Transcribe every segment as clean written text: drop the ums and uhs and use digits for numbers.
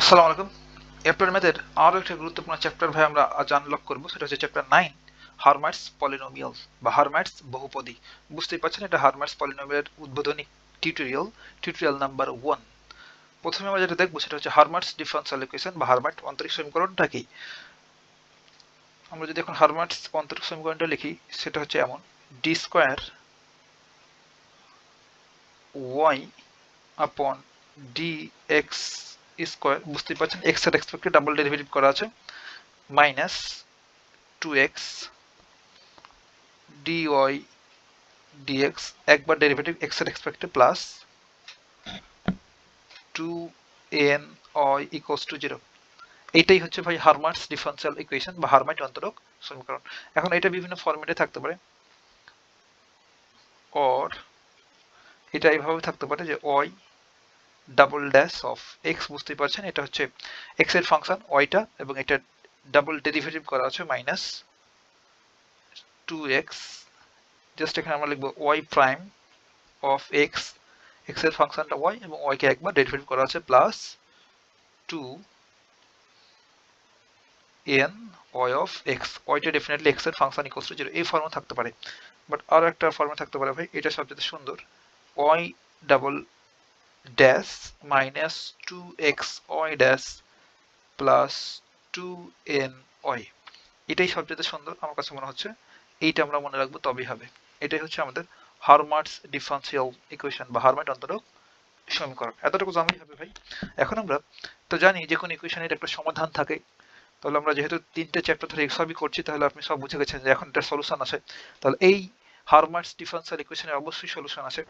আসসালামু আলাইকুম। এপ্রিল ম্যাথের আরও একটা গুরুত্বপূর্ণ চ্যাপ্টার ভাই আমরা আজ আনলক করবো, সেটা হচ্ছে চ্যাপ্টার 9, হারমাইটস পলিনোমিয়ালস বা হারমাইটস বহুপদী। বুঝতেই পারছেন এটা হারমাইটস পলিনোমিয়ালের উদ্বোধনী টিউটোরিয়াল নাম্বার 1। প্রথমে আমরা যেটা দেখবো সেটা হচ্ছে হারমাইটস ডিফারেনশিয়াল ইকুয়েশন বা হারমাইট অন্তরীক সমীকরণটা কি। আমরা যদি এখন হারমাইটস অন্তরীক সমীকরণটা লিখি সেটা হচ্ছে এমন: ডি স্কোয়ার ওয়াই আপন ডি এক্স স্কোয়ার, বুঝতেই পারছেন এক্স এর এক্সপেক্টেড ডাবল ডেরিভেটিভ করা আছে, মাইনাস 2x dy dx, একবার ডেরিভেটিভ x এর এক্সপেক্টে প্লাস 2ny ইকুয়ালস টু 0। এইটাই হচ্ছে ভাই হারমাইটস ডিফারেনশিয়াল ইকুয়েশন বা হারমাইট অন্তরক সমীকরণ। এখন এটা বিভিন্ন ফরম্যাটে থাকতে পারে, অর এটা এইভাবে থাকতে পারে যে y double dash of x, বুঝতেই পারছেন এটা হচ্ছে x এর ফাংশন yটা এবং এটা ডাবল ডেরিভেটিভ করা আছে মাইনাস 2x, জাস্ট এখানে আমরা লিখবো y prime of x, x এর ফাংশনটা y এবং y কে একবার ডেরিভেটিভ করা আছে plus 2 n y of x, yটা ডেফিনেটলি x এর ফাংশন ইকুয়ালস টু 0 এই ফর্মে থাকতে পারে। বাট আরো একটা ফর্মে থাকতে পারে ভাই, এটা সবচেয়ে সুন্দর, y double dash minus 2x y dash plus 2n y, এটাই সবচেয়ে সুন্দর আমার কাছে মনে হচ্ছে। এইটা আমরা মনে রাখবো তবেই হবে। এটাই হচ্ছে আমাদের হারমাইটস ডিফারেনশিয়াল ইকুয়েশন বা হারমাইট অন্তরক সমীকরণ। এতটুকু জানলেই হবে ভাই। এখন আমরা তো জানি যে কোনো ইকুয়েশনের একটা সমাধান থাকে, তাহলে আমরা যেহেতু 3টে চ্যাপ্টার ধরে সবই করছি তাহলে আপনি সব বুঝে গেছেন যে এখন একটা সলিউশন আছে। তাহলে এই হারমাইটস ডিফারেনশিয়াল ইকুয়েশনের অবশ্যই সলিউশন আছে।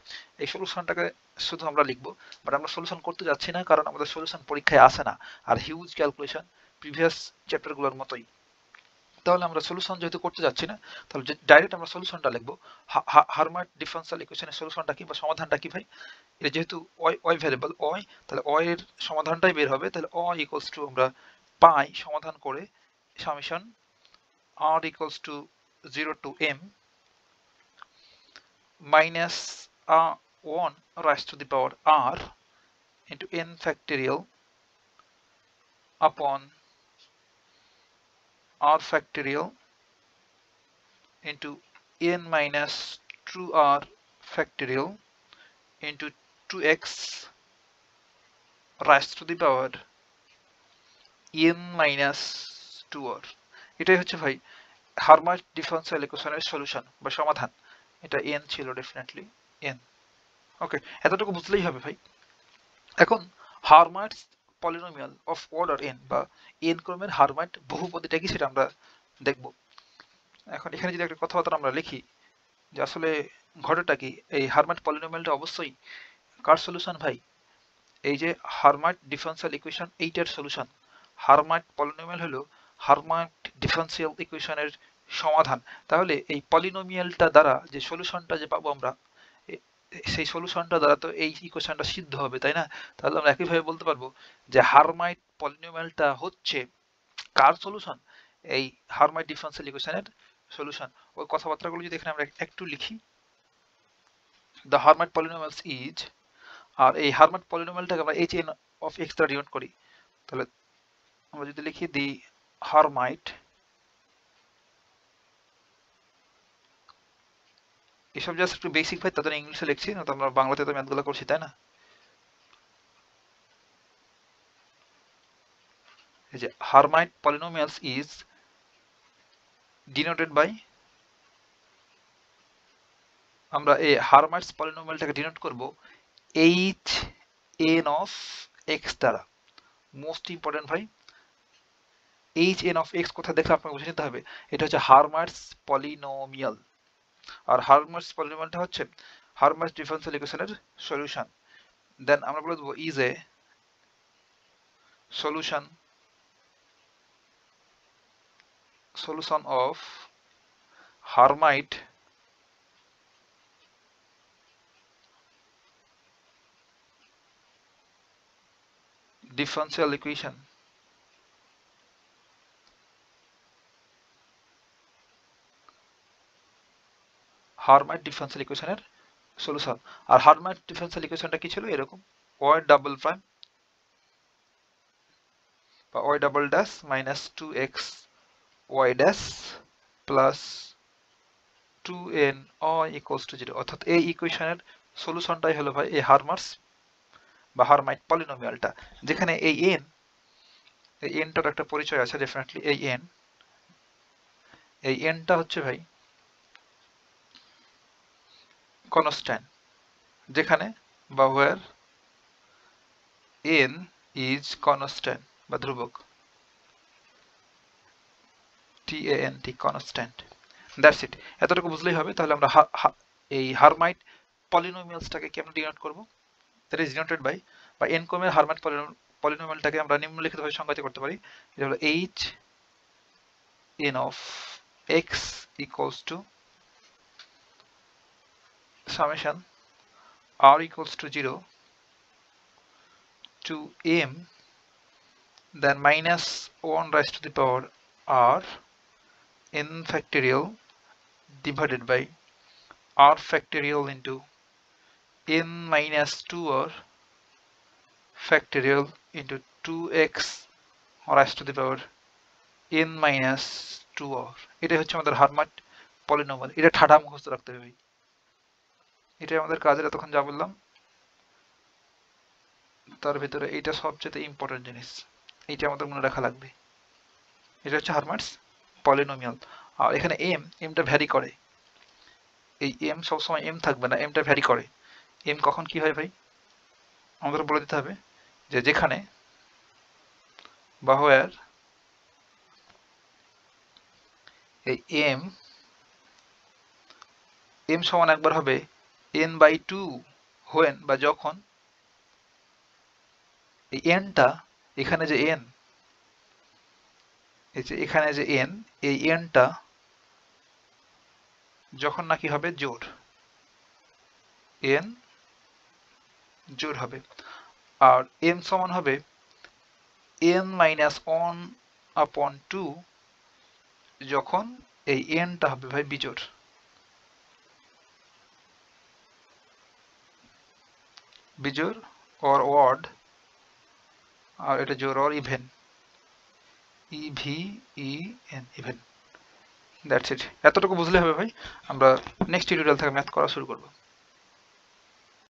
এই সলিউশনটাকে শুধু আমরা লিখবো, বাট আমরা সলিউশন করতে যাচ্ছি না, কারণ আমাদের সলিউশন পরীক্ষায় আসে না আর হিউজ ক্যালকুলেশন প্রিভিয়াস চ্যাপ্টারগুলোর মতোই। তাহলে আমরা সলিউশন যেহেতু করতে যাচ্ছি না, তাহলে ডাইরেক্ট আমরা সলিউশনটা লিখবো। হারমাইট ডিফারেনশিয়াল ইকুয়েশনের সলিউশনটা কি বা সমাধানটা কি ভাই? এটা যেহেতু ওয়াই ভ্যারিয়েবল ওয়াই, তাহলে ওয়াই এর সমাধানটাই বের হবে। তাহলে ওয়াই ইকুয়ালস টু আমরা পাই সমাধান করে summation r equals to 0 to m minus 1 raised to the power r into n factorial upon r factorial into n minus 2r factorial into 2x raised to the power n minus 2r। এটাই হচ্ছে ভাই Hermite differential ইকুয়েশনের solution বা সমাধান। এটা n ছিল definitely n। ওকে, এতটুকু বুঝলেই হবে ভাই। এখন হারমাইটস পলিনোমিয়াল অফ অর্ডার n বা n ক্রমের হারমাইট বহুপদীটা কি সেটা আমরা দেখব। এখন এখানে যদি একটা কথাবার্তা আমরা লিখি যে আসলে ঘটেটা কি, এই হারমাইট পলিনোমিয়ালটা অবশ্যই কার সলিউশন ভাই? এই যে হারমাইট ডিফারেনশিয়াল ইকুয়েশন এইটার সলিউশন। হারমাইট পলিনোমিয়াল হলো হারমাইট ডিফারেনশিয়াল ইকুয়েশনের সমাধান। তাহলে এই পলিনোমিয়ালটা দ্বারা যে সলিউশনটা যে পাবো আমরা, সেই সলিউশনটা দ্বারা তো এই ইকুয়েশনটা সিদ্ধ হবে, তাই না? তাহলে আমরা একইভাবে বলতে পারবো যে হারমাইট পলিনোমিয়ালটা হচ্ছে কার সলিউশন? এই হারমাইট ডিফারেনশিয়াল ইকুয়েশনের সলিউশন। ওই কথাবার্তাগুলো যদি এখানে আমরা একটু লিখি, দ্য হারমাইট পলিনোমিয়ালস ইজ, আর এই হারমাইট পলিনোমিয়ালটাকে আমরা এইচ এন অফ এক্স দ্বারা ডিনোট করি। তাহলে আমরা যদি লিখি দি হারমাইট, এসব জাস্ট একটু বেসিক ভাই, তাদের ইংলিশে লিখছি না তো আমরা বাংলাতে তো ম্যাথগুলো করছি, তাই না? এই যে Hermite polynomials is denoted by, আমরা এই হারমাইটস পলিনোমিয়ালটাকে ডিনোট করব এইচ এন অফ এক্স দ্বারা। মোস্ট ইম্পর্টেন্ট ভাই, এইচ এন অফ এক্স কোথায় দেখলে আপনাকে বুঝে নিতে হবে, এটা হচ্ছে হারমাইটস পলিনোমিয়াল। আর হারমাইটস পলিনোমিয়ালটা হচ্ছে হারমাইটস ডিফারেনশিয়াল ইকুয়েশনের সলিউশন। দেন আমরা বলে দেবো is a solution of Hermite differential equation. Hermite differential ইকুয়েশনের সলিউশন। আর হারমাইট ডিফারেনশিয়াল ইকুয়েশনটা কি ছিল? এরকম, ওয়াই ডাবল প্রাইম বা y double dash minus 2x y dash plus 2n y equals to 0। অর্থাৎ এই ইকুয়েশনের সলিউশনটাই হলো ভাই এই হারমার্স বা হারমাইট পলিনোমিয়ালটা, যেখানে এই এনটার একটা পরিচয় আছে ডেফিনেটলি। এই এনটা হচ্ছে ভাই কনস্ট্যান্ট, যেখানে বা where n is constant বা ধ্রুবক, TANT constant। দ্যাটস ইট, এতটুকু বুঝলেই হবে। তাহলে আমরা এই হারমাইট পলিনোমিয়ালসটাকে কেমন ডিনোট করব? দ্যাট ইজ ডিনোটেড বাই বা n ক্রমের হারমাইট পলিনোমিয়ালটাকে আমরা নিম্নলিখিতভাবে সংজ্ঞায়িত করতে পারি। এটা হলো h n of x equals to summation r equals to 0 to m then minus 1 raised to the power r n factorial divided by r factorial into n minus 2r factorial into 2x raised to the power n minus 2r। এটাই হচ্ছে আমাদের Hermite polynomial. এটা ঠাডা মুখস্থ রাখতে হবে। এটাই আমাদের কাজের এতক্ষণ যা বললাম তার ভিতরে এইটা সবচেয়ে ইম্পর্টেন্ট জিনিস, এইটা আমাদের মনে রাখা লাগবে। এটা হচ্ছে হারমাইটস পলিনোমিয়াল। আর এখানে এমটা ভ্যারি করে। এই এম সবসময় এম থাকবে না, এমটা ভ্যারি করে। এম কখন কি হয় ভাই আমাদের বলে দিতে হবে, যে যেখানে বা where এই এম সমান একবার হবে n/2 when বা যখন এই এনটা এখানে যে এন, এই যে এখানে যে এন, এই এনটা যখন নাকি হবে জোড়, এন জোড় হবে। আর এম সমান হবে n-1/2 যখন এই এনটা হবে ভাই বিজোড়। বিজোড় অর ওয়ার্ড, আর এটা জোড় or even, EVEN even. That's it, এতটুকু বুঝলে হবে ভাই। আমরা নেক্সট টিউটোরিয়াল থেকে ম্যাথ করা শুরু করব।